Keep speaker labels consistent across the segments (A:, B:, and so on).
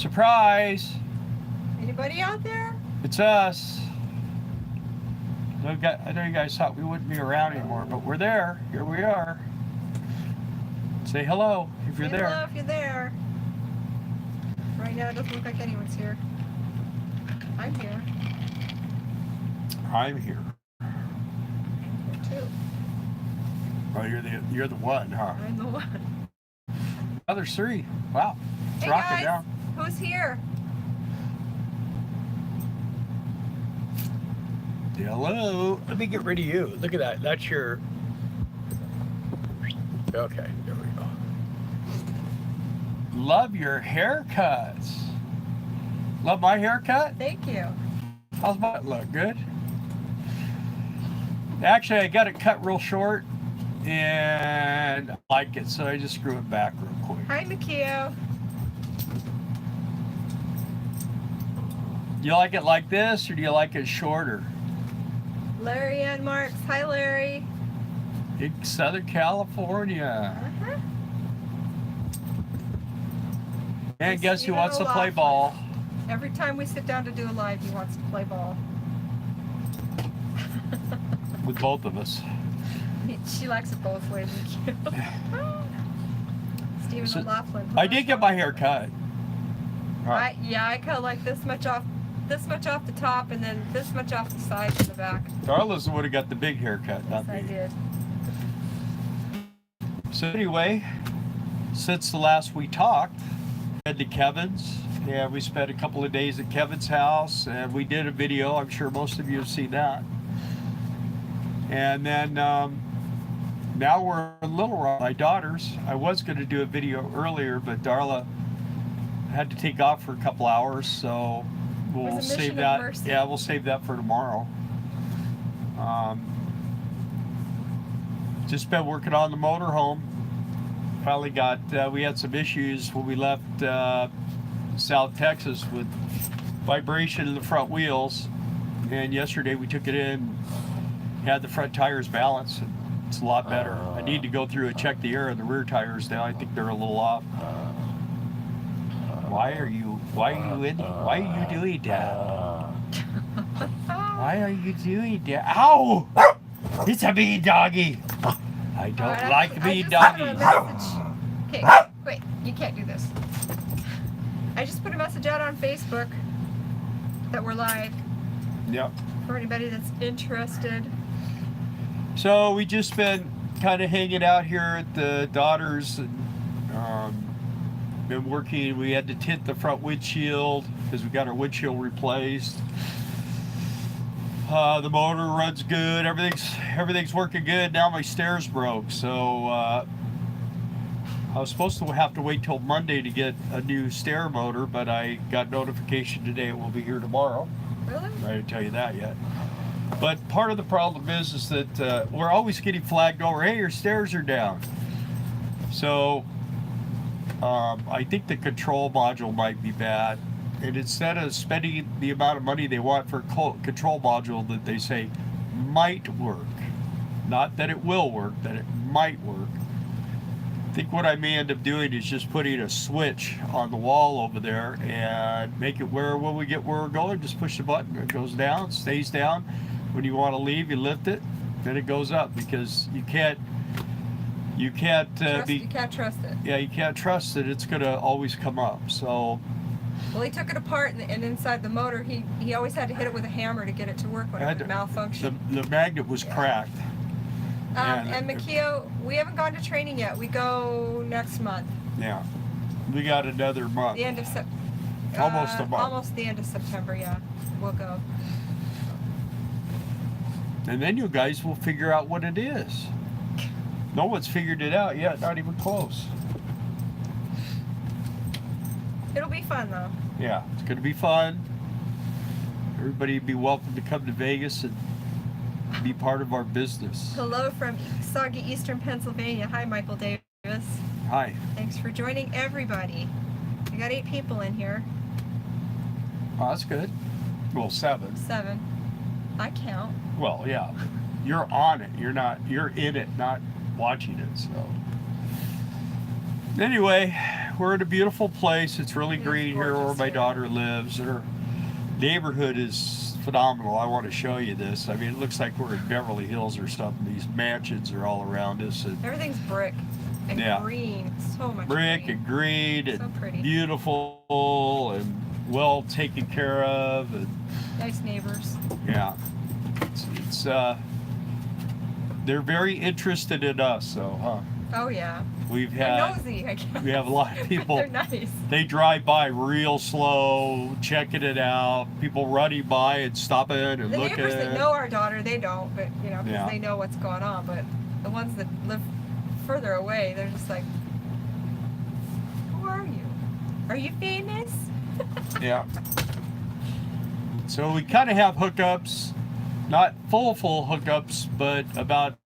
A: Surprise!
B: Anybody out there?
A: It's us. I know you guys thought we wouldn't be around anymore, but we're there. Here we are. Say hello if you're there.
B: Hello if you're there. Right now it doesn't look like anyone's here. I'm here.
A: I'm here.
B: I'm here too.
A: Oh, you're the one, huh?
B: I'm the one.
A: Oh, there's three. Wow. It's
B: Hey
A: rocking
B: guys,
A: down.
B: who's here?
A: Hello. Let me get rid of you. Look at that. That's your... Okay, there we go. Love your haircuts. Love my haircut?
B: Thank you.
A: How's my look? Good? Actually, I got it cut real short and I like it, so I just grew it back real quick.
B: Hi, Makio.
A: Do you like it like this or do you like it shorter?
B: Larry and Marks. Hi, Larry.
A: Big Southern California.
B: Uh-huh.
A: And guess who
B: You know
A: wants to
B: a lot.
A: play ball?
B: Every time we sit down to do a live, he wants to play ball.
A: With both of us.
B: She likes it both ways. Stephen
A: So,
B: O'Loughlin.
A: I did get my hair cut. Right.
B: I cut like this much off the top, and then this much off the sides and the back.
A: Darla's would have got the big haircut, not
B: Yes, I
A: me.
B: did.
A: So anyway, since the last we talked, we head to Kevin's. Yeah, we spent a couple of days at Kevin's house, and we did a video. I'm sure most of you have seen that. And then now we're in Little Rock, my daughters. I was going to do a video earlier, but Darla had to take off for a couple hours, so we'll save that.
B: Mercy.
A: Yeah, we'll save that for tomorrow. Just been working on the motorhome. Finally got, we had some issues when we left South Texas with vibration in the front wheels. And yesterday we took it in, had the front tires balanced. And it's a lot better. I need to go through and check the air in the rear tires now. I think they're a little off. Why are you doing that? Why are you doing that? Ow! It's a mean doggy. I don't like mean doggies.
B: Okay, wait, you can't do this. I just put a message out on Facebook that we're live
A: Yep.
B: for anybody that's interested.
A: So we just been kind of hanging out here at the daughters and been working. We had to tint the front windshield because we got our windshield replaced. The motor runs good. Everything's working good. Now my stairs broke, so I was supposed to have to wait till Monday to get a new stair motor, but I got notification today it will be here tomorrow.
B: Really?
A: I didn't tell you that yet. But part of the problem is that we're always getting flagged over. Hey, your stairs are down. So I think the control module might be bad. And instead of spending the amount of money they want for a control module that they say might work, not that it will work, that it might work, I think what I may end up doing is just putting a switch on the wall over there and make it where when we get where we're going, just push the button, it goes down, stays down. When you want to leave, you lift it, then it goes up, because you can't
B: You can't trust it.
A: Yeah, you can't trust that it's gonna always come up. So
B: Well, he took it apart, and inside the motor, he always had to hit it with a hammer to get it to work when it would malfunction.
A: the magnet was cracked.
B: And Makio, we haven't gone to training yet. We go next month.
A: Yeah, we got another month.
B: The end of
A: Almost a month.
B: Almost the end of September, yeah. We'll go.
A: And then you guys will figure out what it is. No one's figured it out yet, not even close.
B: It'll be fun, though.
A: Yeah, it's going to be fun. Everybody be welcome to come to Vegas and be part of our business.
B: Hello from soggy Eastern Pennsylvania. Hi, Michael Davis.
A: Hi.
B: Thanks for joining everybody. We got 8 people in here.
A: Oh, that's good. Well, 7.
B: 7. I count.
A: Well, yeah. You're on it. You're in it, not watching it. So anyway, we're in a beautiful place. It's really
B: It is
A: green here where
B: gorgeous
A: my
B: here.
A: daughter lives. Her neighborhood is phenomenal. I want to show you this. I mean, it looks like we're in Beverly Hills or something. These mansions are all around us. And
B: Everything's brick and
A: Yeah.
B: green. So much
A: brick
B: green.
A: and green
B: So
A: and
B: pretty.
A: beautiful and well taken care of. And
B: Nice neighbors.
A: yeah, it's they're very interested in us. So, huh?
B: Oh yeah.
A: We've
B: They're
A: had
B: nosy, I guess.
A: we have a lot of people.
B: They're nice.
A: They drive by real slow, checking it out. People running by and stopping and
B: The
A: looking.
B: neighbors that know our daughter, they don't, but you know, because
A: Yeah.
B: they know what's going on. But the ones that live further away, they're just like, "Who are you? Are you famous?"
A: Yeah. So we kind of have hookups, not full hookups, but about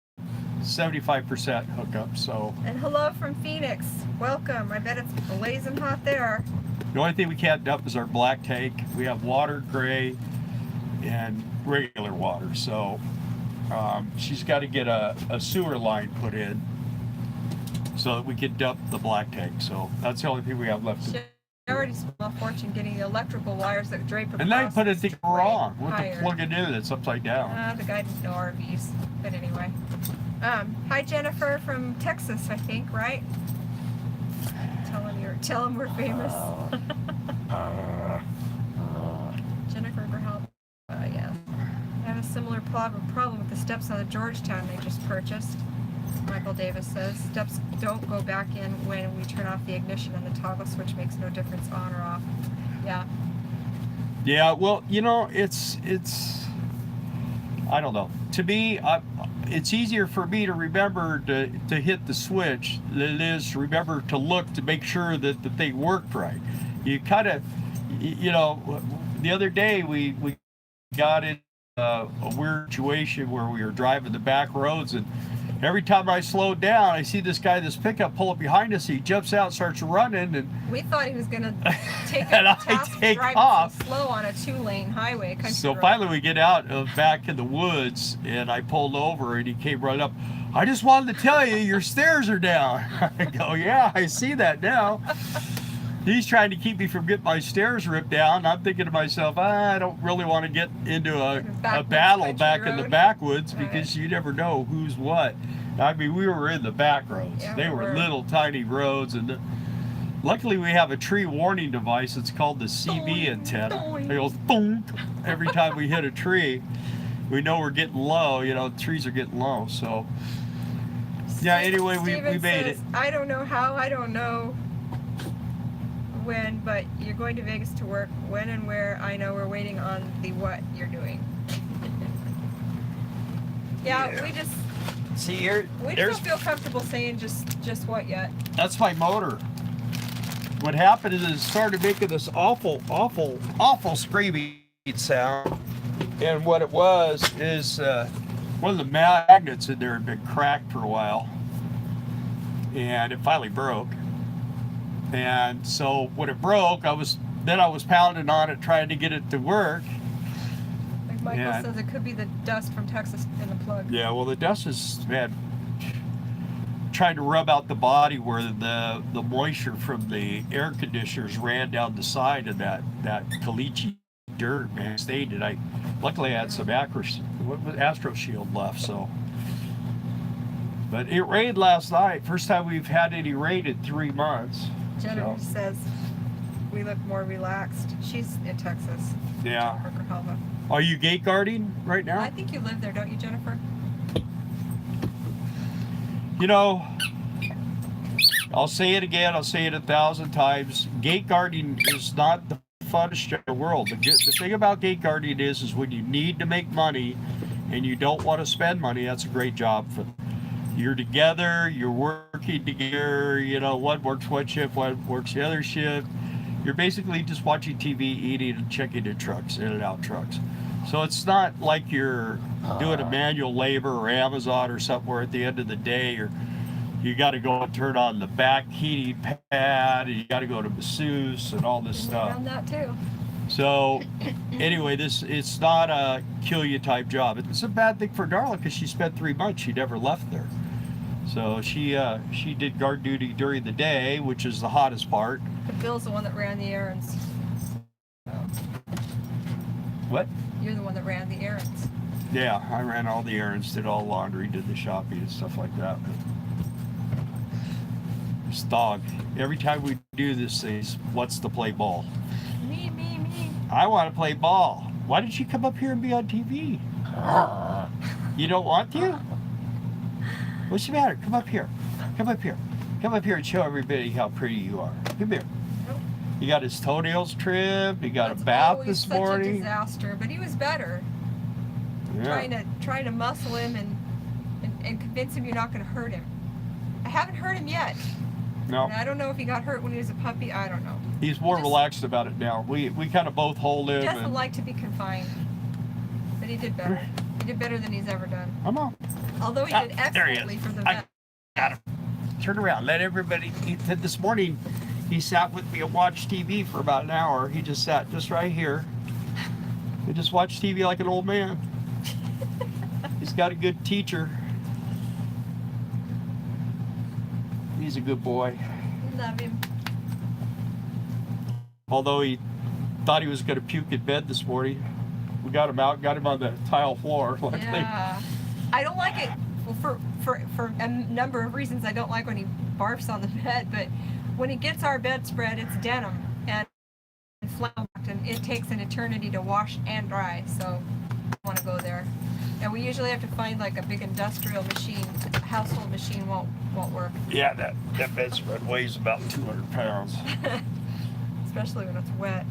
A: 75% hookups. So
B: And hello from Phoenix. Welcome. I bet it's blazing hot there.
A: the only thing we can't dump is our black tank. We have water, gray, and regular water. So she's got to get a sewer line put in so that we can dump the black tank. So that's the only thing we have left.
B: She already spent a fortune getting the electrical wires that drape across.
A: And then put it
B: the
A: thing wrong. What
B: higher.
A: to plug it in? It's upside down.
B: The guy didn't know RVs. But anyway. Hi Jennifer from Texas, I think, right? Tell him we're famous. Jennifer for help. Yeah. I have a similar problem with the steps on the Georgetown they just purchased. Michael Davis says steps don't go back in when we turn off the ignition, and the toggle switch makes no difference on or off. Yeah.
A: Yeah, well, you know, it's I don't know. To me, it's easier for me to remember to hit the switch than it is to remember to look to make sure that the thing worked right. You kind of, you know, the other day we got in a weird situation where we were driving the back roads, and every time I slowed down, I see this pickup pull up behind us. He jumps out, starts running, and
B: We thought he was gonna take
A: And
B: a
A: I
B: task
A: take
B: driving
A: off.
B: so slow on a 2-lane highway. Country
A: so
B: road.
A: finally we get out back in the woods, and I pulled over, and he came running up. I just wanted to tell you your stairs are down. I go, yeah, I see that now. He's trying to keep me from getting my stairs ripped down. I'm thinking to myself, I don't really want to get into a battle
B: country
A: back in the
B: road.
A: backwoods,
B: Right.
A: because you never know who's what. I mean, we were in the back roads.
B: Yeah,
A: They
B: we
A: were
B: were.
A: little tiny roads, and luckily we have a tree warning device. It's called the CB antenna.
B: Doing.
A: It goes boom every time we hit a tree. We know we're getting low. You know, trees are getting low. So yeah. Anyway, we
B: Steven
A: made it.
B: says, I don't know how, I don't know when, but you're going to Vegas to work. When and where, I know we're waiting on the what you're doing. Yeah, we just
A: See here,
B: don't feel comfortable saying just what yet.
A: that's my motor. What happened is it started making this awful screaming sound, and what it was is one of the magnets in there had been cracked for a while, and it finally broke. And so when it broke, I was pounding on it trying to get it to work.
B: Like Michael
A: Yeah.
B: says, it could be the dust from Texas in the plug.
A: Yeah, well, the dust is, man, trying to rub out the body where the moisture from the air conditioners ran down the side of that caliche dirt, man, stayed. And luckily I had some Astro Shield left, so. But it rained last night. First time we've had any rain in 3 months.
B: Jennifer
A: So,
B: says we look more relaxed. She's in Texas.
A: yeah.
B: Jennifer Grijalva.
A: Are you gate guarding right now?
B: I think you live there, don't you, Jennifer?
A: You know, I'll say it again, I'll say it 1,000 times. Gate guarding is not the funnest job in the world. The thing about gate guarding is when you need to make money and you don't want to spend money, that's a great job for them. You're together, you're working together, you know, one works one shift, one works the other shift. You're basically just watching TV, eating, and checking in trucks, in and out trucks. So it's not like you're doing a manual labor or Amazon or something where at the end of the day you got to go and turn on the back heating pad, and you got to go to masseuse and all this stuff.
B: Done that too.
A: So anyway, it's not a kill you type job. It's a bad thing for Darla because she spent 3 months. She never left there. So she did guard duty during the day, which is the hottest part.
B: But Bill's the one that ran the errands. So
A: What?
B: you're the one that ran the errands.
A: Yeah, I ran all the errands, did all laundry, did the shopping and stuff like that. This dog, every time we do this thing, wants to play ball.
B: Me.
A: I want to play ball. Why did you come up here and be on TV? You don't want to? What's the matter? Come up here. Come up here. Come up here and show everybody how pretty you are. Come here.
B: Nope.
A: You got his toenails trimmed. You got
B: That's
A: a bath
B: always
A: this
B: such a
A: morning.
B: disaster, but he was better.
A: Yeah.
B: Trying to muscle him and convince him you're not going to hurt him. I haven't hurt him yet.
A: No.
B: And I don't know if he got hurt when he was a puppy. I don't know.
A: He's more relaxed about it now. We kind of both hold him.
B: He doesn't
A: and,
B: like to be confined. But he did better. He did better than he's ever done.
A: Come on.
B: Although he did
A: There he
B: excellently
A: is.
B: for the
A: I
B: vet.
A: got him. Turn around. Let everybody. This morning, he sat with me and watched TV for about an hour. He just sat just right here. He just watched TV like an old man. He's got a good teacher. He's a good boy.
B: Love him.
A: Although he thought he was going to puke in bed this morning. We got him out, got him on the tile floor.
B: Yeah. I don't like it. Well, for a number of reasons, I don't like when he barfs on the bed. But when he gets our bedspread, it's denim and flannel-backed, and it takes an eternity to wash and dry. So I want to go there. And we usually have to find like a big industrial machine. A household machine won't work.
A: Yeah, that bedspread weighs about 200 pounds.
B: Especially when it's wet.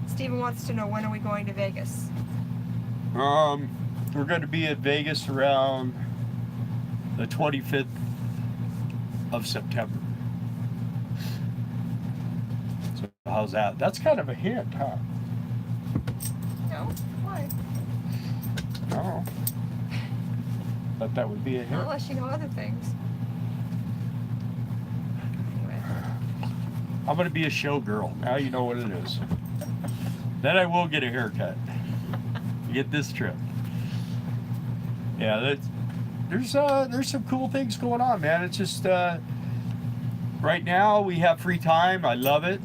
B: Steven wants to know, when are we going to Vegas?
A: We're going to be at Vegas around the 25th of September. So how's that? That's kind of a hint, huh?
B: No? Why?
A: No. But that would be a hint.
B: Unless you know other things. Anyway.
A: I'm going to be a showgirl. Now you know what it is. Then I will get a haircut. Get this trip. Yeah, there's some cool things going on, man. It's just right now we have free time. I love it.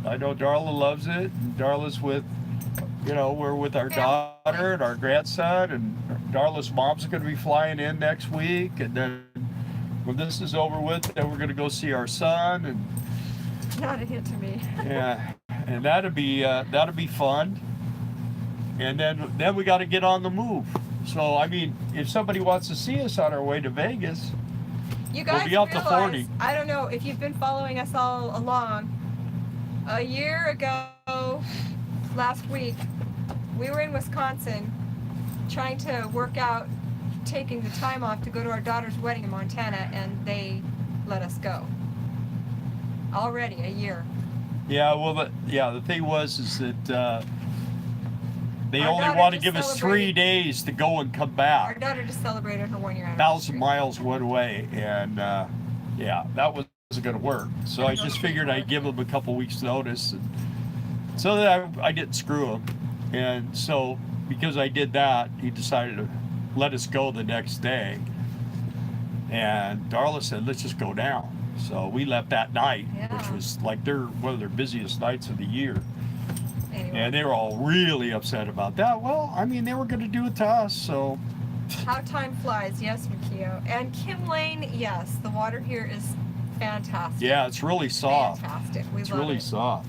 A: I know Darla loves it. And Darla's with, we're with our daughter and our grandson, and Darla's mom's going to be flying in next week, and then when this is over with, then we're going to go see our son, and
B: Not a hint to me.
A: yeah, and that'll be fun. And then we got to get on the move. So I mean, if somebody wants to see us on our way to Vegas,
B: You guys
A: we'll be out
B: realize,
A: to 40.
B: I don't know if you've been following us all along. A year ago, last week, we were in Wisconsin trying to work out taking the time off to go to our daughter's wedding in Montana, and they let us go. Already a year.
A: Yeah. Well, the thing is that they
B: Our
A: only
B: daughter
A: want to
B: just
A: give us 3
B: celebrated-
A: days to go and come
B: Our
A: back.
B: daughter just celebrated her 1 year
A: 1,000
B: anniversary.
A: miles one way, and yeah, that wasn't going to work. So I just figured I'd give them a couple weeks notice, and so that I didn't screw him. And so because I did that, he decided to let us go the next day. And Darla said, "Let's just go down." So we left that night, which
B: Yeah.
A: was like one of their busiest nights of the year.
B: Anyway,
A: And they were all really upset about that. Well, I mean, they were going to do it to us, so
B: how time flies, yes, Mikio. And Kim Lane, yes, the water here is fantastic.
A: yeah, it's really soft.
B: Fantastic. We
A: It's
B: love
A: really
B: it.
A: soft.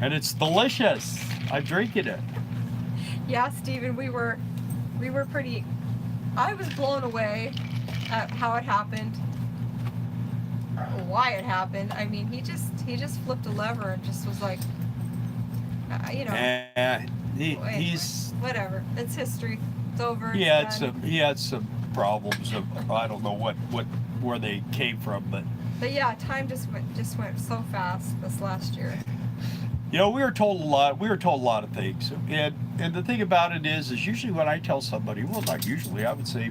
A: And it's delicious. I'm drinking it.
B: Yeah, Stephen, we were pretty. I was blown away at how it happened, why it happened. I mean, he just flipped a lever and just was like,
A: And
B: anyway,
A: he's
B: whatever. It's history. It's over.
A: he
B: It's
A: had
B: done.
A: some problems of, I don't know where they came from, but
B: But yeah, time just went so fast this last year.
A: we were told a lot. We were told a lot of things, and the thing about it is usually when I tell somebody, well, not usually, I would say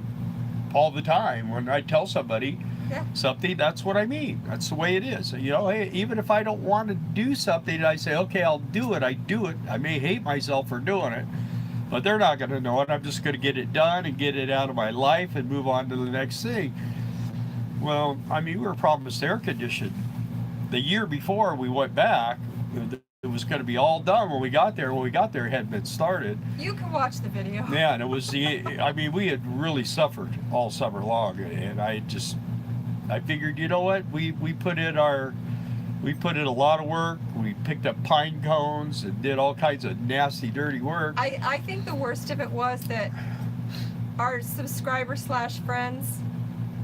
A: all the time when I tell somebody
B: Yeah.
A: something, that's what I mean. That's the way it is. Hey, even if I don't want to do something, I say, okay, I'll do it. I do it. I may hate myself for doing it, but they're not going to know it. I'm just going to get it done and get it out of my life and move on to the next thing. Well, I mean, we were problem with air conditioning. The year before we went back, it was going to be all done when we got there. When we got there, it hadn't been started.
B: You can watch the video.
A: Yeah, and it was I mean, we had really suffered all summer long, and I figured, you know what, we put in a lot of work. We picked up pine cones and did all kinds of nasty, dirty work.
B: I think the worst of it was that our subscribers / friends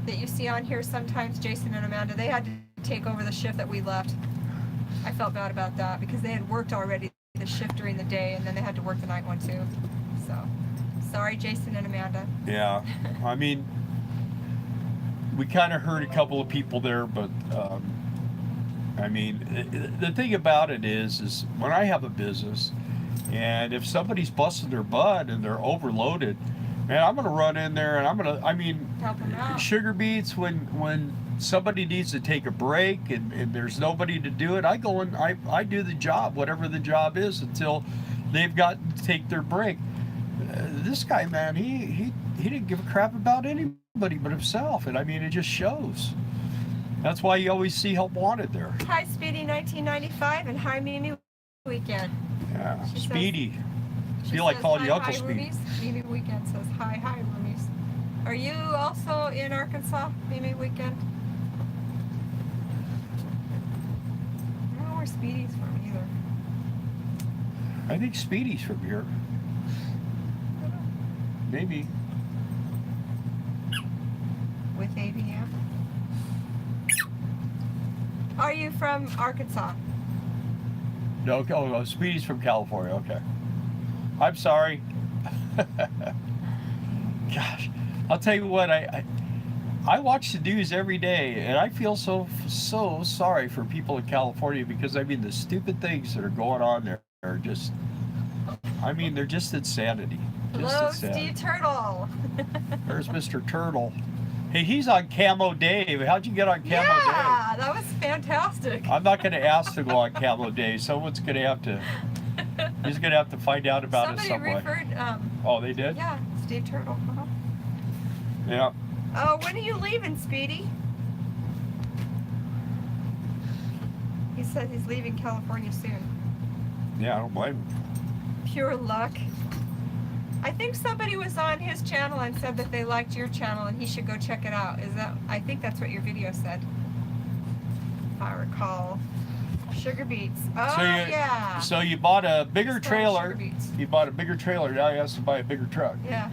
B: that you see on here sometimes, Jason and Amanda, they had to take over the shift that we left. I felt bad about that because they had worked already the shift during the day and then they had to work the night one too. So, sorry, Jason and Amanda.
A: Yeah, I mean, we kind of hurt a couple of people there, but I mean, the thing about it is when I have a business, and if somebody's busting their butt and they're overloaded, man, I'm gonna run in there and I mean,
B: help them out.
A: Sugar beets, when somebody needs to take a break and there's nobody to do it, I go and I do the job, whatever the job is, until they've got to take their break. This guy, man, he didn't give a crap about anybody but himself, and I mean, it just shows. That's why you always see help wanted there.
B: Hi, Speedy 1995, and hi, Mimi Weekend.
A: Yeah,
B: She
A: Speedy.
B: She
A: Feel like
B: says,
A: calling you
B: hi,
A: Uncle
B: hi,
A: Speedy.
B: Roomies. Mimi Weekend says, hi, Roomies. Are you also in Arkansas, Mimi Weekend? I don't know where Speedy's from either.
A: I think Speedy's from here. Maybe.
B: With ABM. Are you from Arkansas?
A: No, oh, Speedy's from California. Okay. I'm sorry. Gosh, I'll tell you what. I watch the news every day, and I feel so sorry for people in California because I mean the stupid things that are going on there are just. I mean, they're just insanity. Just
B: Hello,
A: insanity.
B: Steve Turtle.
A: There's Mr. Turtle. Hey, he's on Camo Dave. How'd you get on Camo Dave?
B: Yeah, that was fantastic.
A: I'm not going to ask to go on Camo Dave. Someone's going to have to. He's going to have to find out about it some way.
B: Somebody referred.
A: Oh, they did?
B: Yeah, Steve Turtle. Uh-huh.
A: Yeah.
B: Oh, when are you leaving, Speedy? He said he's leaving California soon.
A: Yeah, I don't blame him.
B: Pure luck. I think somebody was on his channel and said that they liked your channel and he should go check it out. I think that's what your video said. If I recall. Sugar beets. Oh, yeah.
A: So you bought a bigger
B: It's called
A: trailer.
B: sugar beets.
A: You bought a bigger trailer. Now you have to buy a bigger truck.
B: Yeah.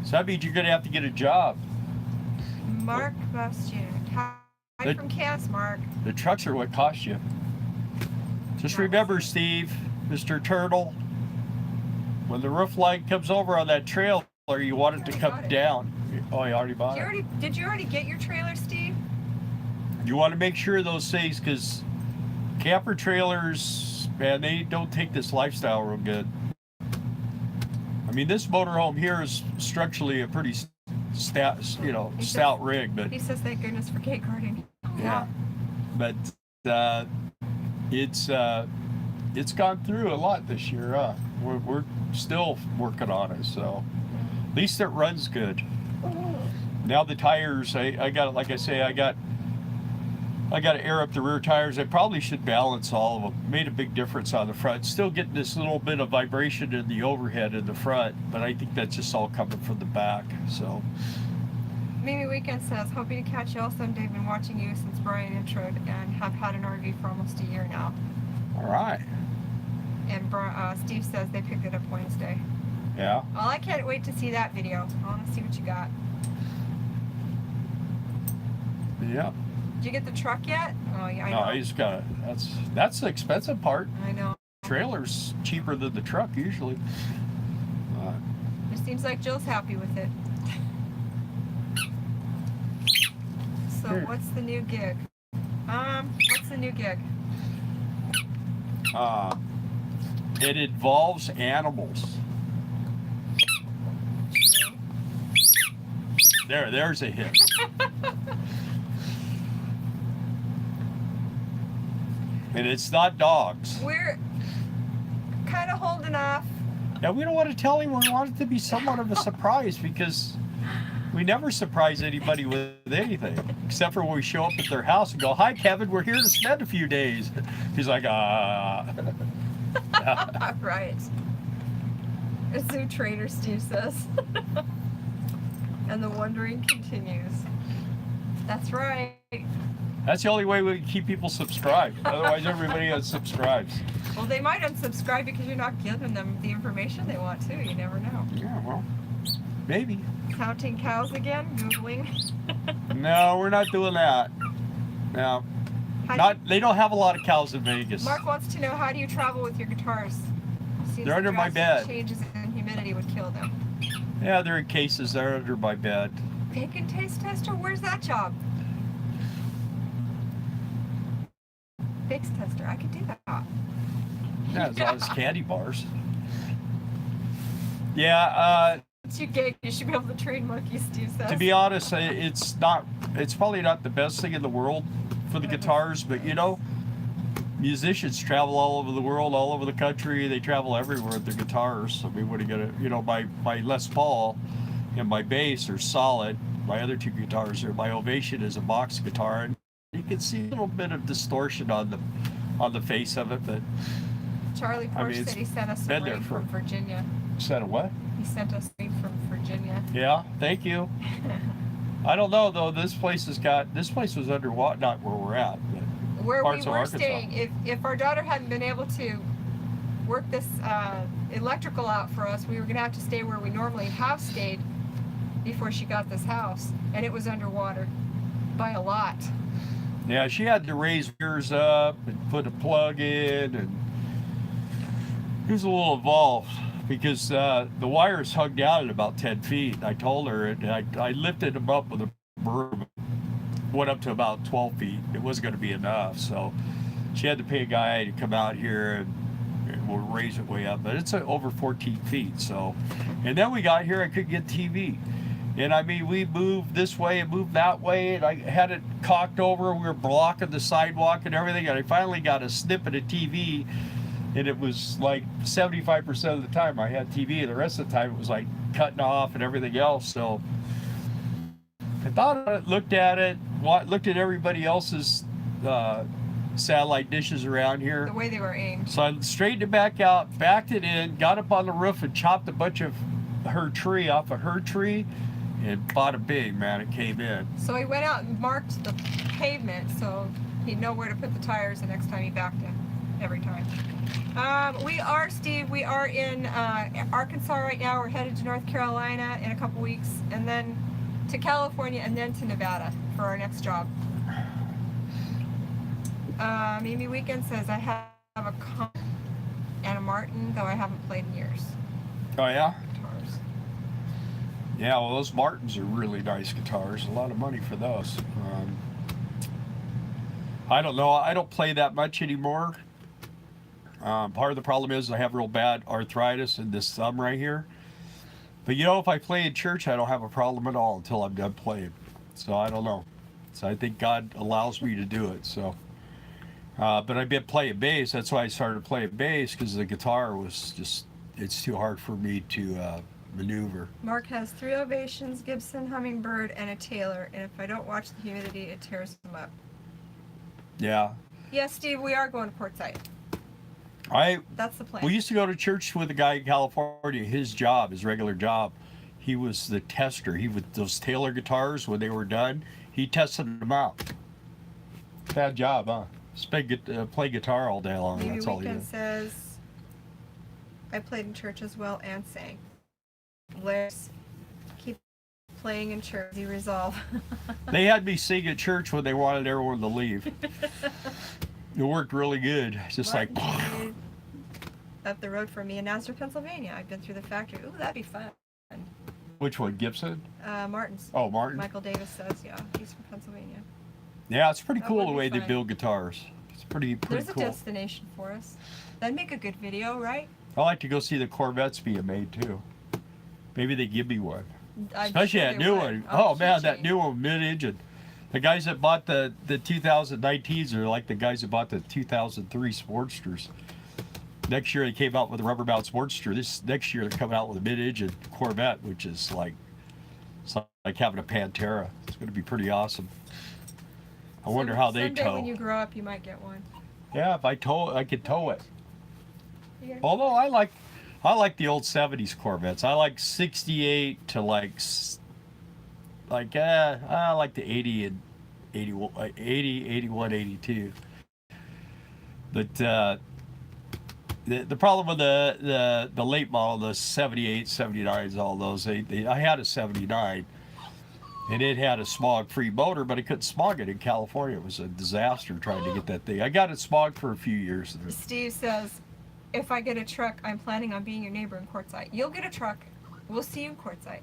A: So that means you're going to have to get a job.
B: Mark Bastian. Hi from Cass, Mark.
A: The trucks are what cost you. Just remember, Steve, Mr. Turtle, when the roof line comes over on that trailer, you want it to come down. Oh, you already bought it?
B: Did you already get your trailer, Steve?
A: You want to make sure of those things because camper trailers, man, they don't take this lifestyle real good. I mean, this motorhome here is structurally a pretty stout rig, but
B: He says thank goodness for gate guarding.
A: yeah, but it's gone through a lot this year. We're still working on it, so at least it runs good. Now the tires, I got, like I say, I got to air up the rear tires. I probably should balance all of them. Made a big difference on the front. Still getting this little bit of vibration in the overhead in the front, but I think that's just all coming from the back. So.
B: Mimi Weekend says, hoping to catch y'all someday. Been watching you since Brian introed and have had an RV for almost a year now.
A: All right.
B: And Steve says they picked it up Wednesday.
A: Yeah.
B: Well, I can't wait to see that video. I want to see what you got.
A: Yeah.
B: Did you get the truck yet? Oh, yeah, I know.
A: No, I just got it. That's the expensive part.
B: I know.
A: Trailer's cheaper than the truck usually.
B: It seems like Jill's happy with it. So what's the new gig? What's the new gig?
A: It involves animals. There's a hit. And it's not dogs.
B: We're kind of holding off.
A: Now we don't want to tell him. We want it to be somewhat of a surprise because We never surprise anybody with anything, except for when we show up at their house and go, "Hi, Kevin, we're here to spend a few days." He's like,
B: Right. A zoo trader, Steve says. And the wondering continues. That's right.
A: That's the only way we can keep people subscribed. Otherwise, everybody unsubscribes.
B: Well, they might unsubscribe because you're not giving them the information they want to. You never know.
A: Yeah, well, maybe.
B: Counting cows again? Googling?
A: No, we're not doing that. No. They don't have a lot of cows in Vegas.
B: Mark wants to know, how do you travel with your guitars? Seems
A: They're under my
B: drastic
A: bed.
B: Changes in humidity would kill them.
A: Yeah, they're in cases. They're under my bed.
B: Bacon taste tester? Where's that job? Bakes tester. I could do that.
A: Yeah, as long as candy bars. Yeah,
B: It's your gig. You should be able to train monkeys, Steve says.
A: to be honest, it's probably not the best thing in the world for the guitars, but you know, musicians travel all over the world, all over the country. They travel everywhere with their guitars. I mean, what are you gonna, you know, my Les Paul and my bass are solid. My other two guitars are, my Ovation is a box guitar, and you can see a little bit of distortion on the face of it, but
B: Charlie Porsche said he sent us a ring from Virginia.
A: Said a what?
B: He sent us a ring from Virginia.
A: Yeah, thank you. I don't know though. This place was underwater, not where we're at, but
B: where we
A: parts of
B: were
A: Arkansas.
B: staying. If our daughter hadn't been able to work this electrical out for us, we were gonna have to stay where we normally have stayed before she got this house, and it was underwater by a lot.
A: Yeah, she had to raise gears up and put a plug in, and it was a little involved because the wires hung down at about 10 feet. I told her, and I lifted them up with a broom, went up to about 12 feet. It wasn't going to be enough, so she had to pay a guy to come out here and we'll raise it way up. But it's over 14 feet, so. And then we got here, I couldn't get TV. And I mean, we moved this way and moved that way, and I had it cocked over. We were blocking the sidewalk and everything, and I finally got a snippet of TV, and it was like 75% of the time I had TV, and the rest of the time it was like cutting off and everything else. So I thought about it, looked at everybody else's satellite dishes around here.
B: The way they were aimed.
A: So I straightened it back out, backed it in, got up on the roof and chopped a bunch of her tree off of her tree, and bada bing, man, it came in.
B: So he went out and marked the pavement so he'd know where to put the tires the next time he backed in, every time. We are in Arkansas right now. We're headed to North Carolina in a couple weeks, and then to California, and then to Nevada for our next job. Mimi Weekend says, I have a Con and a Martin, though I haven't played in years.
A: Oh yeah?
B: Guitars.
A: Yeah, well, those Martins are really nice guitars. A lot of money for those. I don't know. I don't play that much anymore. Part of the problem is I have real bad arthritis in this thumb right here. But you know, if I play in church, I don't have a problem at all until I'm done playing. So I don't know. So I think God allows me to do it. So, but I've been playing bass. That's why I started playing bass, because the guitar was just, it's too hard for me to maneuver.
B: Mark has 3 Ovations, Gibson, Hummingbird, and a Taylor, and if I don't watch the humidity, it tears them up.
A: Yeah.
B: Yes, Steve, we are going to Quartzsite. That's the plan.
A: We used to go to church with a guy in California. His regular job, he was the tester. He would, those Taylor guitars, when they were done, he tested them out. Bad job, huh? Play guitar all day long.
B: Maybe
A: That's all he
B: Weekend
A: did.
B: says, I played in church as well and sang. Let's keep playing in church. The resolve.
A: They had me sing at church when they wanted everyone to leave. It worked really good. Just
B: Martin
A: like
B: up the road from me in Nazareth, Pennsylvania. I've been through the factory. Ooh, that'd be fun.
A: Which one, Gibson?
B: Martin's.
A: Oh, Martin.
B: Michael Davis says, yeah, he's from Pennsylvania.
A: Yeah, it's pretty
B: That
A: cool
B: would
A: the
B: be
A: way they
B: fun.
A: build guitars. It's pretty
B: There's
A: cool.
B: a destination for us. That'd make a good video, right?
A: I like to go see the Corvettes being made too. Maybe they give me one.
B: I'm
A: Especially
B: sure
A: that
B: they
A: new
B: would.
A: one.
B: Oh,
A: Oh man, that
B: keychain.
A: new one mid-engine. The guys that bought the 2019s are like the guys that bought the 2003 Sportsters. Next year they came out with a rubber mount Sportster. Next year they're coming out with a mid-engine Corvette, which is like like having a Pantera. It's going to be pretty awesome. I wonder how they
B: someday
A: tow.
B: when you grow up, you might get one.
A: Yeah, if I could tow it.
B: Yeah.
A: Although I like the old 70s Corvettes. I like 68 to I like the 80 and 81, 80, 81, 82. But the problem with the late model, the 78, 79s, all those, I had a 79, and it had a smog-free motor, but I couldn't smog it in California. It was a disaster trying to get that thing. I got it smogged for a few years.
B: Steve says, if I get a truck, I'm planning on being your neighbor in Quartzsite. You'll get a truck. We'll see you in Quartzsite.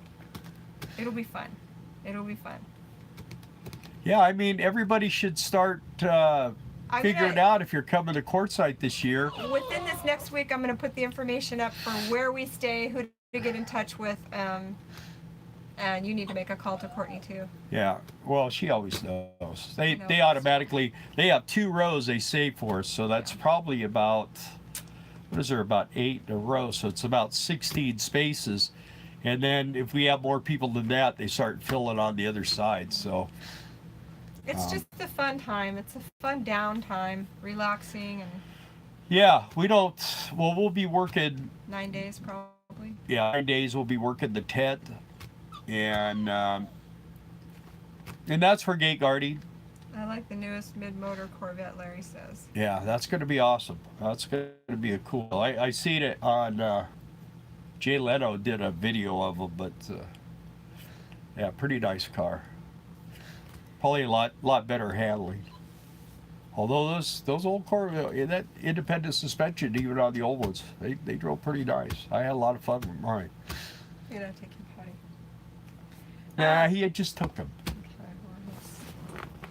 B: It'll be fun. It'll be fun.
A: Yeah, I mean, everybody should start figuring out if you're coming to Quartzsite this year.
B: Within this next week, I'm going to put the information up for where we stay, who to get in touch with, and you need to make a call to Courtney too.
A: Yeah, well, she always knows. They automatically, they have 2 rows they save for us, so that's probably about, what is there, about 8 in a row, so it's about 16 spaces. And then if we have more people than that, they start filling on the other side, so.
B: It's just a fun time. It's a fun downtime, relaxing, and
A: yeah, we'll be working
B: 9 days probably.
A: Yeah, 9 days we'll be working the tent, and that's for gate guarding.
B: I like the newest mid-motor Corvette, Larry says.
A: Yeah, that's going to be awesome. That's going to be a cool. I seen it on Jay Leno did a video of them, but yeah, pretty nice car. Probably a lot better handling. Although those old Corvette, that independent suspension, even on the old ones, they drove pretty nice. I had a lot of fun with mine.
B: You're not taking potty.
A: Nah, he had just took them.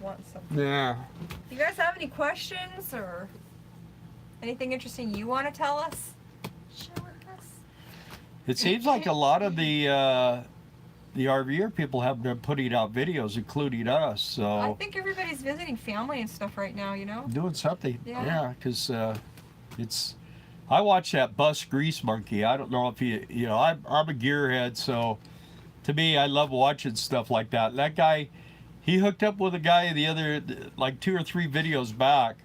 B: Want something.
A: Yeah.
B: You guys have any questions or anything interesting you want to tell us? Share with us.
A: It seems like a lot of the RVer people have been putting out videos, including us. So
B: I think everybody's visiting family and stuff right now. You know.
A: Doing something.
B: Yeah.
A: Because it's. I watched that Bus Grease Monkey. I don't know if you know. I'm a gearhead, so to me, I love watching stuff like that. That guy. He hooked up with a guy the other, like 2 or 3 videos back,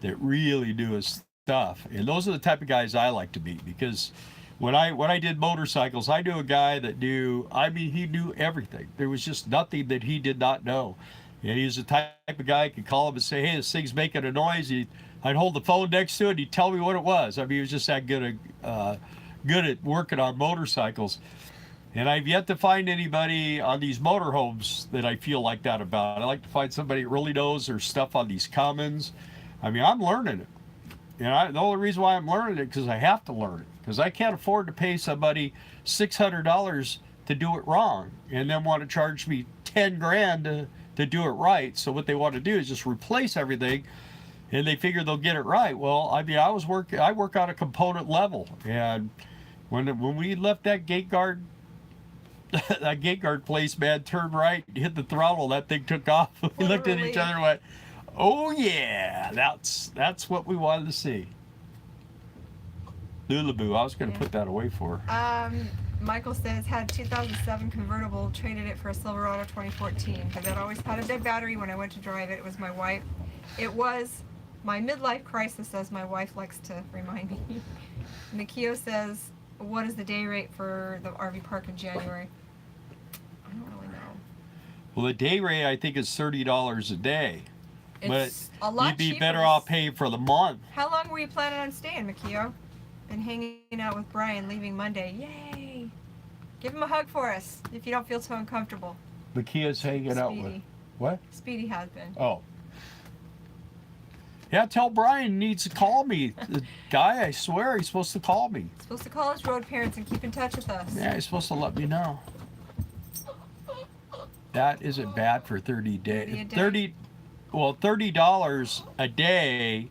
A: that really knew his stuff. And those are the type of guys I like to meet, because when I did motorcycles, I knew a guy that knew, I mean, he knew everything. There was just nothing that he did not know. And he was the type of guy I could call him and say, hey, this thing's making a noise. I'd hold the phone next to it, and he'd tell me what it was. I mean, he was just that good at working on motorcycles. And I've yet to find anybody on these motorhomes that I feel like that about. I like to find somebody that really knows their stuff on these commons. I mean, I'm learning it. And the only reason why I'm learning it is because I have to learn it. Because I can't afford to pay somebody $600 to do it wrong and then want to charge me 10 grand to do it right. So what they want to do is just replace everything, and they figure they'll get it right. Well, I mean, I work on a component level. And when we left that gate guard place, man, turned right, hit the throttle, that thing took off. We looked at each other and went, oh yeah, that's what we wanted to see. Lulaboo, I was going to put that away for her.
B: Michael says, had 2007 convertible, traded it for a Silverado 2014. But that always had a dead battery when I went to drive it. It was my wife. It was my midlife crisis, as my wife likes to remind me. Mikio says, what is the day rate for the RV park in January? I don't really know.
A: Well, the day rate, I think, is $30 a day.
B: It's
A: but
B: a lot
A: you'd be
B: cheaper.
A: better off paying for the month.
B: How long were you planning on staying, Mikio? And hanging out with Brian, leaving Monday. Yay! Give him a hug for us if you don't feel so uncomfortable.
A: Makia's hanging out with. What?
B: Speedy has been.
A: Oh. Yeah, tell Brian needs to call me. The guy, I swear, he's supposed to call me.
B: He's supposed to call his road parents and keep in touch with us.
A: Yeah, he's supposed to let me know. That isn't bad for 30 days. $30 a day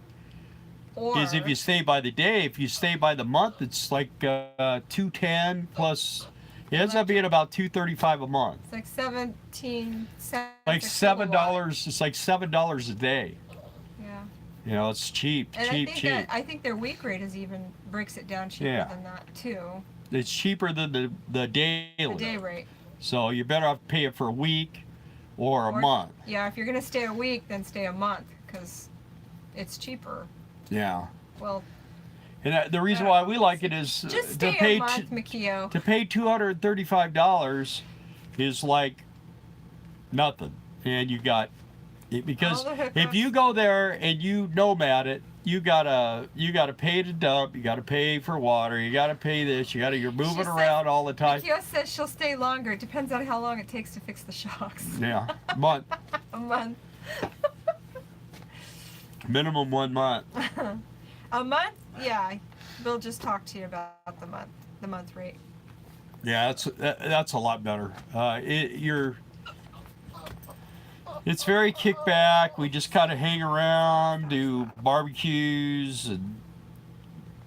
A: is if you stay by the day. If you stay by the month, it's like $210 plus. It ends up being about $235 a month.
B: It's like 17 cents.
A: Like $7. It's like $7 a day.
B: Yeah.
A: You know, it's cheap,
B: and
A: cheap.
B: I think their week rate is even breaks it down cheaper than that too.
A: It's cheaper than the daily.
B: The day rate.
A: So you better have to pay it for a week or a month.
B: Yeah, if you're gonna stay a week, then stay a month, because it's cheaper.
A: Yeah.
B: Well,
A: And the reason why we like it is
B: just
A: to
B: stay
A: pay
B: a month, Mikio.
A: to pay $235 is like nothing, and you got it because
B: All the hookups.
A: if you go there and you nomad it, you gotta pay to dump, you gotta pay for water, you gotta pay this, you're moving around all the time.
B: Mikio says she'll stay longer. It depends on how long it takes to fix the shocks.
A: Yeah, month.
B: A month.
A: Minimum 1 month.
B: A month? Yeah. We'll just talk to you about the month rate.
A: Yeah, that's a lot better. It's very kickback. We just kind of hang around, do barbecues, and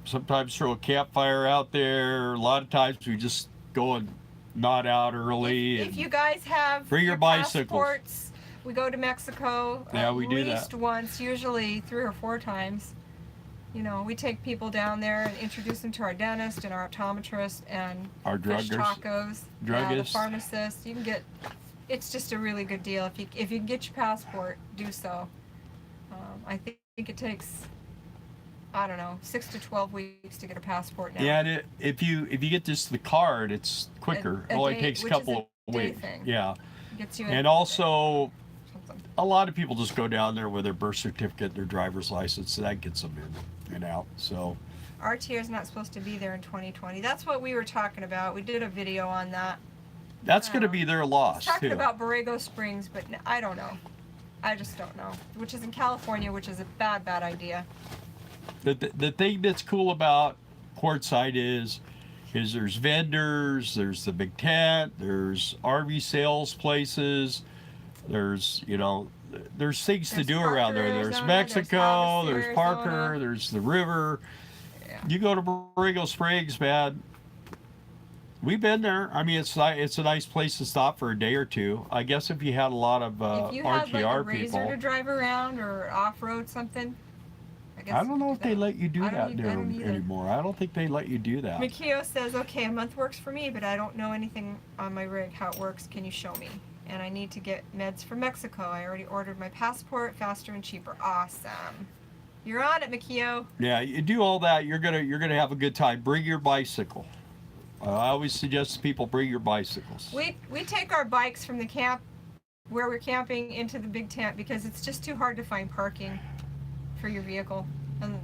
A: sometimes throw a campfire out there. A lot of times we just go and nod out early.
B: If you guys have
A: bring your bicycles.
B: passports, we go to Mexico
A: Yeah, we do
B: at least
A: that.
B: once, usually 3 or 4 times. You know, we take people down there and introduce them to our dentist and our optometrist and
A: Our
B: fish
A: druggers.
B: tacos. Yeah, the
A: Druggists.
B: pharmacist. You can get. It's just a really good deal. If you can get your passport, do so. I think it takes, I don't know, 6 to 12 weeks to get a passport now.
A: Yeah, and if you get just the card, it's quicker.
B: A
A: It only
B: day-
A: takes a
B: which is
A: couple of
B: day
A: weeks.
B: thing.
A: Yeah,
B: Gets you
A: and also
B: something.
A: a lot of people just go down there with their birth certificate, their driver's license, so that gets them in and out. So
B: RTA is not supposed to be there in 2020. That's what we were talking about. We did a video on that.
A: that's going to be their loss
B: Talking
A: too.
B: about Borrego Springs, but I don't know. I just don't know. Which is in California, which is a bad idea.
A: The thing that's cool about Quartzsite is there's vendors, there's the big tent, there's RV sales places, there's there's things to
B: There's
A: do
B: Parker,
A: around there.
B: Arizona,
A: There's
B: there's
A: Mexico,
B: Havasu,
A: there's Parker,
B: Arizona.
A: there's the river.
B: Yeah.
A: You go to Borrego Springs, man. We've been there. I mean, it's a nice place to stop for a day or two. I guess if you had a lot of
B: If you had like a
A: RTR
B: razor
A: people.
B: to drive around or off-road something, I guess.
A: I don't know if they let you do
B: I
A: that
B: don't
A: there
B: either.
A: anymore. I don't think they let you do that.
B: Mikio says, okay, a month works for me, but I don't know anything on my rig, how it works. Can you show me? And I need to get meds from Mexico. I already ordered my passport, faster and cheaper. Awesome. You're on it, Mikio.
A: Yeah, you do all that, you're gonna have a good time. Bring your bicycle. I always suggest people bring your bicycles.
B: We take our bikes from the camp where we're camping into the big tent because it's just too hard to find parking for your vehicle. And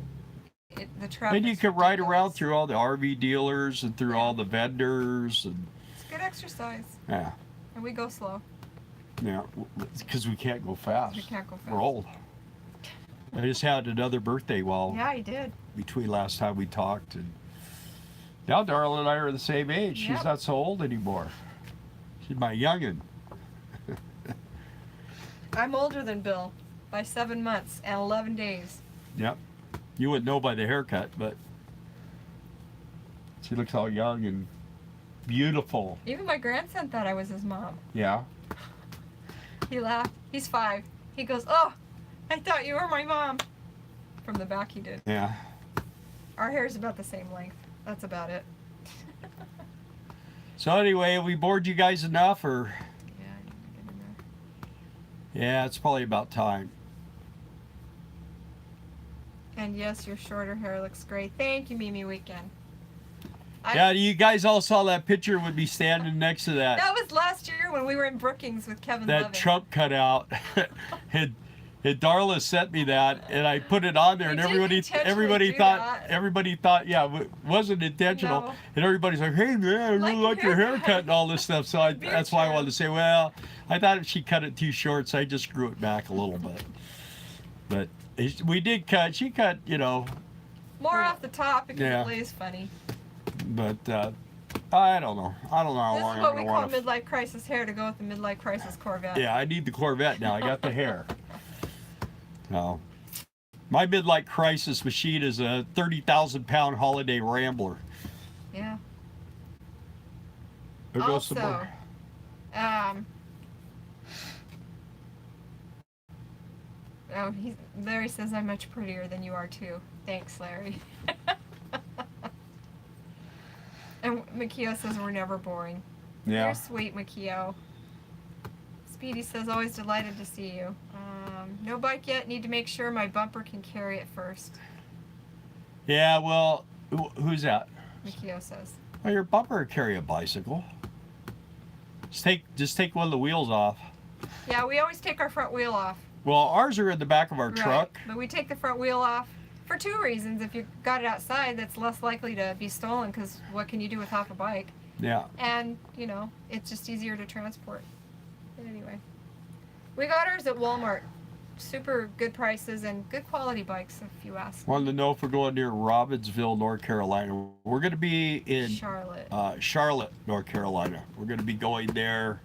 B: the traffic.
A: Then you can ride around through all the RV dealers and through all the vendors and
B: It's good exercise.
A: yeah,
B: And we go slow.
A: because we can't go fast.
B: We can't go fast.
A: We're old. I just had another birthday
B: Yeah, you did.
A: between last time we talked, and now Darla and I are the same age.
B: Yep.
A: She's not so old anymore. She's my youngin'.
B: I'm older than Bill by 7 months and 11 days.
A: Yep. You wouldn't know by the haircut, but she looks all young and beautiful.
B: Even my grandson thought I was his mom.
A: Yeah.
B: He laughed. He's 5. He goes, "Oh, I thought you were my mom." From the back he did.
A: Yeah.
B: Our hair is about the same length. That's about it.
A: So anyway, we bored you guys enough, or
B: Yeah, you can get in there.
A: yeah, it's probably about time.
B: And yes, your shorter hair looks great. Thank you, Mimi Weekend.
A: Yeah, you guys all saw that picture with me standing next to that
B: was last year when we were in Brookings with Kevin
A: that
B: Levin.
A: Trump cutout. and Darla sent me that, and I put it on there,
B: You
A: and
B: didn't intentionally do that.
A: everybody thought, yeah, it wasn't intentional.
B: No.
A: And everybody's like, hey man, I really like your haircut and all this stuff. So
B: Beard
A: that's why I
B: trim.
A: wanted to say, well, I thought if she cut it too short, so I just grew it back a little bit. But we did cut. She cut,
B: More off the top because
A: Yeah.
B: it lays funny.
A: but I don't know. I don't know how
B: This
A: long
B: is what
A: I'm
B: we
A: gonna
B: call
A: want to.
B: midlife crisis hair to go with the midlife crisis Corvette.
A: Yeah, I need the Corvette now. I got the hair. No. My midlife crisis machine is a 30,000-pound Holiday Rambler.
B: Yeah.
A: There goes some
B: Also,
A: more.
B: Larry says I'm much prettier than you are too. Thanks, Larry. And Mikio says we're never boring.
A: Yeah.
B: You're sweet, Makio. Speedy says, always delighted to see you. No bike yet. Need to make sure my bumper can carry it first.
A: Yeah, well, who's that?
B: Makio says.
A: Well, your bumper will carry a bicycle. Just take one of the wheels off.
B: Yeah, we always take our front wheel off.
A: Well, ours are in the back of our
B: Right.
A: truck.
B: But we take the front wheel off for two reasons. If you got it outside, that's less likely to be stolen because what can you do with half a bike?
A: Yeah.
B: And, you know, it's just easier to transport. But anyway. We got ours at Walmart. Super good prices and good quality bikes, if you ask.
A: Wanted to know if we're going near Robbinsville, North Carolina. We're going to be in
B: Charlotte.
A: Charlotte, North Carolina. We're going to be going there.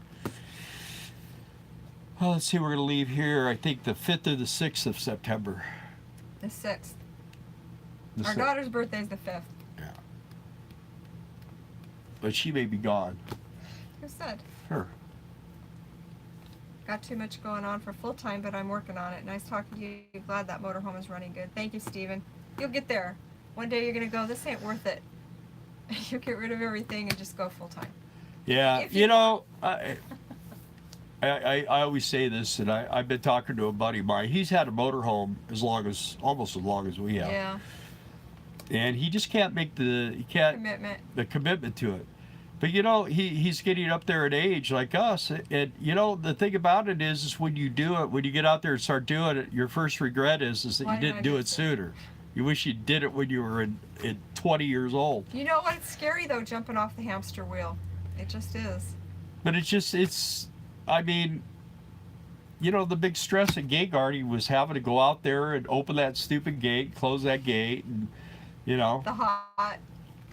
A: Well, let's see, we're going to leave here, I think, the 5th or the 6th of September.
B: The 6th.
A: The
B: Our
A: 6th.
B: daughter's birthday's the 5th.
A: Yeah. But she may be gone.
B: Who said?
A: Her.
B: Got too much going on for full time, but I'm working on it. Nice talking to you. Glad that motorhome is running good. Thank you, Steven. You'll get there. One day you're going to go, this ain't worth it. You get rid of everything and just go full time.
A: Yeah,
B: If
A: you
B: you-
A: know, I always say this, and I've been talking to a buddy of mine. He's had a motorhome almost as long as we have.
B: Yeah.
A: And he just can't make the commitment to it. But you know, he's getting up there in age like us. And you know, the thing about it is when you do it, when you get out there and start doing it, your first regret is that
B: Why
A: you
B: did
A: didn't
B: I
A: do
B: miss
A: it sooner. You wish you did it when you were in 20 years old.
B: You know what? It's scary though, jumping off the hamster wheel. It just is.
A: But I mean, you know, the big stress at gate guarding was having to go out there and open that stupid gate, close that gate, and, you know.
B: The hot.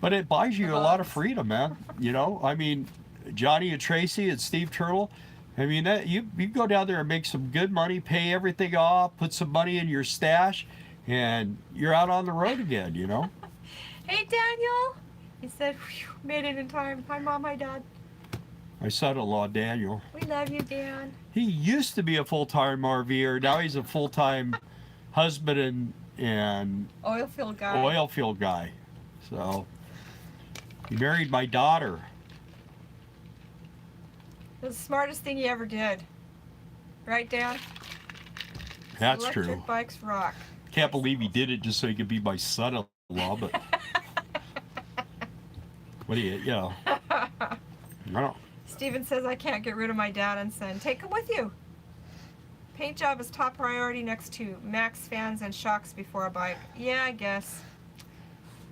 A: But it buys you
B: The
A: a lot of
B: bugs.
A: freedom, man. You know, I mean, Johnny and Tracy and Steve Turtle, I mean, you go down there and make some good money, pay everything off, put some money in your stash, and you're out on the road again, you know.
B: Hey, Daniel. He said, "Phew, made it in time. Hi, Mom. Hi, Dad.
A: My son-in-law, Daniel,
B: We love you, Dan."
A: he used to be a full-time RVer. Now he's a full-time husband and
B: Oil field guy.
A: oil field guy. So he married my daughter.
B: It was the smartest thing you ever did. Right, Dan?
A: That's
B: Electric
A: true.
B: bikes rock.
A: Can't believe he did it just so he could be my son-in-law, but what do you know? I don't.
B: Steven says, I can't get rid of my dad and son. Take him with you. Paint job is top priority next to max fans and shocks before a bike. Yeah, I guess.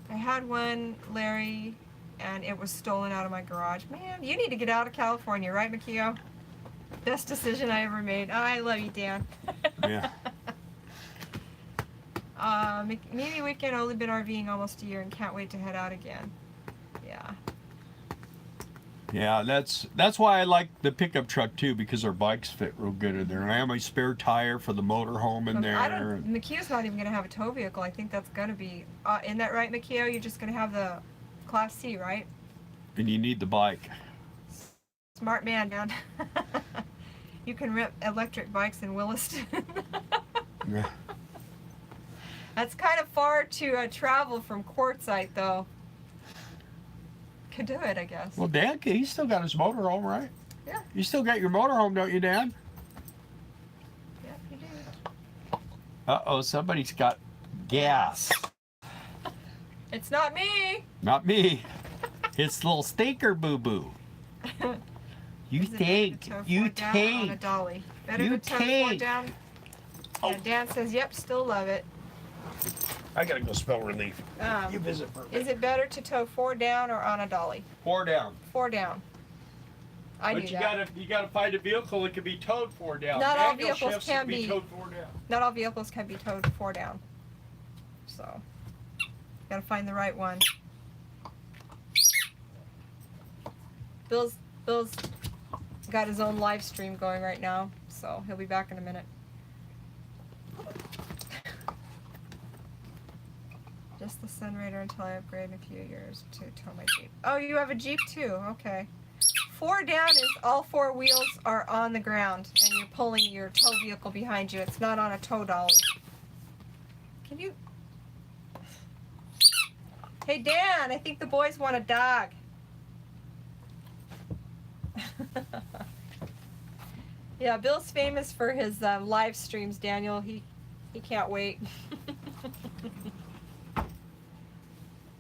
B: I had one, Larry, and it was stolen out of my garage. Man, you need to get out of California, right, Makio? Best decision I ever made. I love you, Dan.
A: Yeah.
B: Maybe weekend, only been RVing almost a year and can't wait to head out again. Yeah.
A: Yeah, that's why I like the pickup truck too, because our bikes fit real good in there. And I have my spare tire for the motorhome in there.
B: Makio's not even going to have a tow vehicle. I think that's going to be, isn't that right, Makio? You're just going to have the Class C, right?
A: And you need the bike.
B: Smart man, man. You can rent electric bikes in Williston.
A: Yeah.
B: That's kind of far to travel from Quartzsite, though. Could do it, I guess.
A: Well, Dan, he's still got his motorhome, right?
B: Yeah.
A: You still got your motorhome, don't you, Dan?
B: Yep, you do.
A: Uh-oh, somebody's got gas.
B: It's not me.
A: Not me. It's little stinker boo-boo. You
B: Is it better to
A: think.
B: tow
A: You
B: forward down or on a
A: think.
B: dolly? Better
A: You
B: to tow forward
A: take.
B: down.
A: Oh.
B: And Dan says, yep, still love it.
A: I gotta go spell relief. You
B: Um,
A: visit for
B: is it better to tow 4 down or on a dolly?
A: 4 down.
B: 4 down. I
A: But
B: knew
A: you
B: that.
A: gotta find a vehicle that can be towed 4 down.
B: Not all
A: Manual
B: vehicles
A: shifts
B: can be.
A: towed 4 down.
B: Not all vehicles can be towed 4 down. So, gotta find the right one. Bill's got his own live stream going right now, so he'll be back in a minute. Just the Sunraider until I upgrade in a few years to tow my Jeep. Oh, you have a Jeep too? Okay. 4 down is all 4 wheels are on the ground and you're pulling your tow vehicle behind you. It's not on a tow dolly. Can you? Hey Dan, I think the boys want a dog. Yeah, Bill's famous for his live streams, Daniel. He can't wait.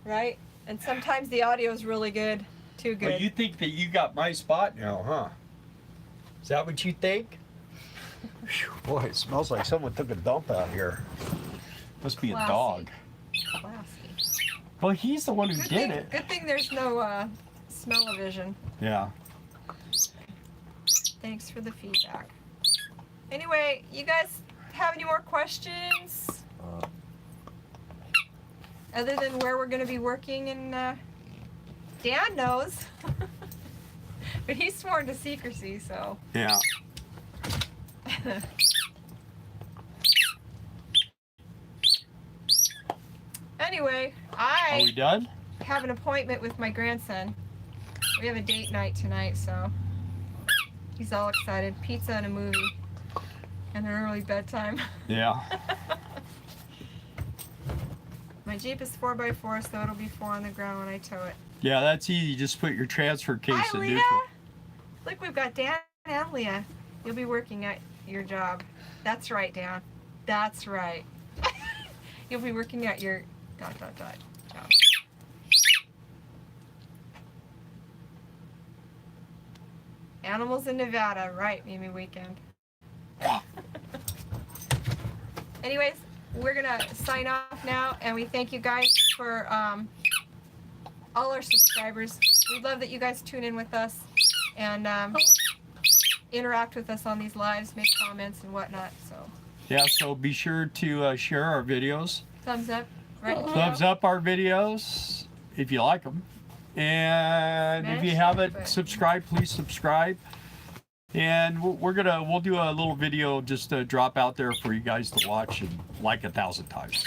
B: Right? And sometimes the audio is really good. Too good.
A: Well, you think that you got my spot now, huh? Is that what you think? Whew, boy, it smells like someone took a dump out here. Must be a
B: Classy.
A: dog.
B: Classy.
A: Well, he's the one who did it.
B: Good thing there's no smell-o-vision.
A: Yeah.
B: Thanks for the feedback. Anyway, you guys have any more questions? Other than where we're going to be working, and Dan knows. But he's sworn to secrecy, so.
A: Yeah.
B: Anyway,
A: Are we done?
B: have an appointment with my grandson. We have a date night tonight, so he's all excited. Pizza and a movie. And an early bedtime.
A: Yeah.
B: My Jeep is 4x4, so it'll be 4 on the ground when I tow it.
A: Yeah, that's easy. Just put your transfer case
B: Hi,
A: in
B: Leah.
A: neutral.
B: Look, we've got Dan and Leah. You'll be working at your job. That's right, Dan. That's right. You'll be working at your ... job. Animals in Nevada, right, Mimi Weekend. Anyways, we're gonna sign off now, and we thank you guys for all our subscribers. We love that you guys tune in with us and interact with us on these lives, make comments and whatnot. So
A: Yeah, so be sure to share our videos.
B: thumbs up, right?
A: Thumbs up our videos if you like them. And if you haven't subscribed, please subscribe. And we'll do a little video just to drop out there for you guys to watch and like 1,000 times.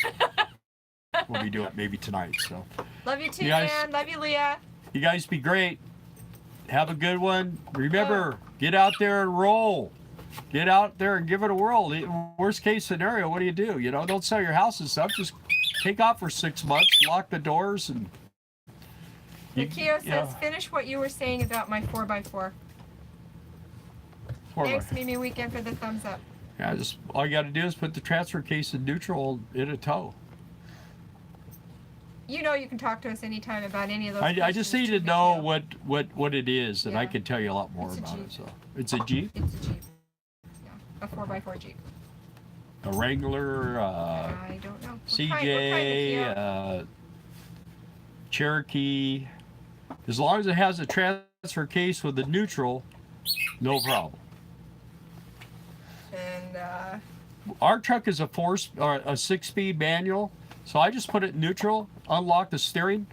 A: We'll be doing it maybe tonight. So
B: Love you too,
A: You guys-
B: Dan. Love you, Leah.
A: you guys be great. Have a good one. Remember, get out there and roll. Get out there and give it a whirl. Worst case scenario, what do? You know, don't sell your house and stuff. Just take off for 6 months, lock the doors, and
B: Nikio says, finish what you were saying about my 4x4. Thanks, Mimi Weekend, for the thumbs up.
A: Yeah, just all you got to do is put the transfer case in neutral in a tow.
B: You know you can talk to us anytime about any of those.
A: I just need to know what it is, and I
B: Yeah.
A: can tell you a lot more
B: It's a
A: about
B: Jeep.
A: it. So it's a Jeep,
B: It's a Jeep. Yeah, a 4x4 Jeep.
A: a Wrangler,
B: I don't know.
A: CJ,
B: Nikio?
A: Cherokee. As long as it has a transfer case with a neutral, no problem.
B: And
A: Our truck is a 6-speed manual, so I just put it in neutral, unlock the steering,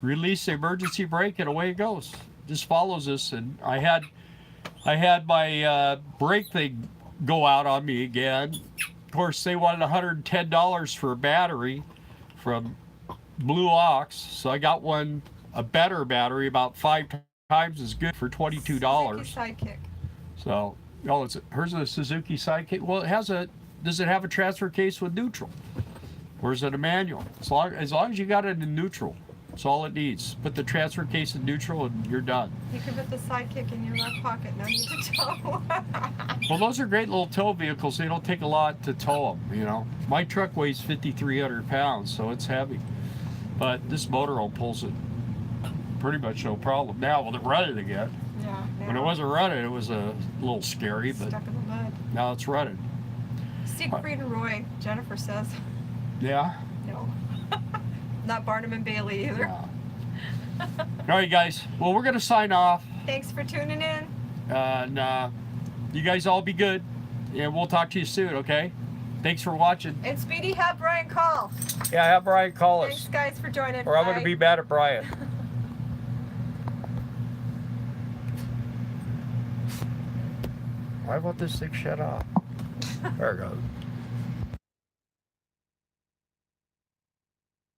A: release the emergency brake, and away it goes. Just follows us. And I had my brake thing go out on me again. Of course, they wanted $110 for a battery from Blue Ox, so I got a better battery, about 5 times as good, for $22.
B: Suzuki Sidekick.
A: So, hers is a Suzuki Sidekick. Well, does it have a transfer case with neutral? Or is it a manual? As long as you got it in neutral, that's all it needs. Put the transfer case in neutral and you're done.
B: You can put the Sidekick in your left pocket. No need to tow.
A: Well, those are great little tow vehicles. They don't take a lot to tow them, you know. My truck weighs 5,300 pounds, so it's heavy. But this motorhome pulls it pretty much no problem. Now, with it running again.
B: Yeah.
A: When it wasn't running, it was a little scary, but
B: Stuck in the mud.
A: now it's running.
B: Siegfried and Roy, Jennifer says.
A: Yeah?
B: No. Not Barnum and Bailey either.
A: Yeah. All right, guys. Well, we're going to sign off.
B: Thanks for tuning in.
A: And you guys all be good. And we'll talk to you soon, okay? Thanks for watching.
B: And Speedy, have Brian call.
A: Yeah, have Brian call us.
B: Thanks, guys, for joining.
A: Or I'm going to be mad at Brian. Why won't this thing shut off? There it goes.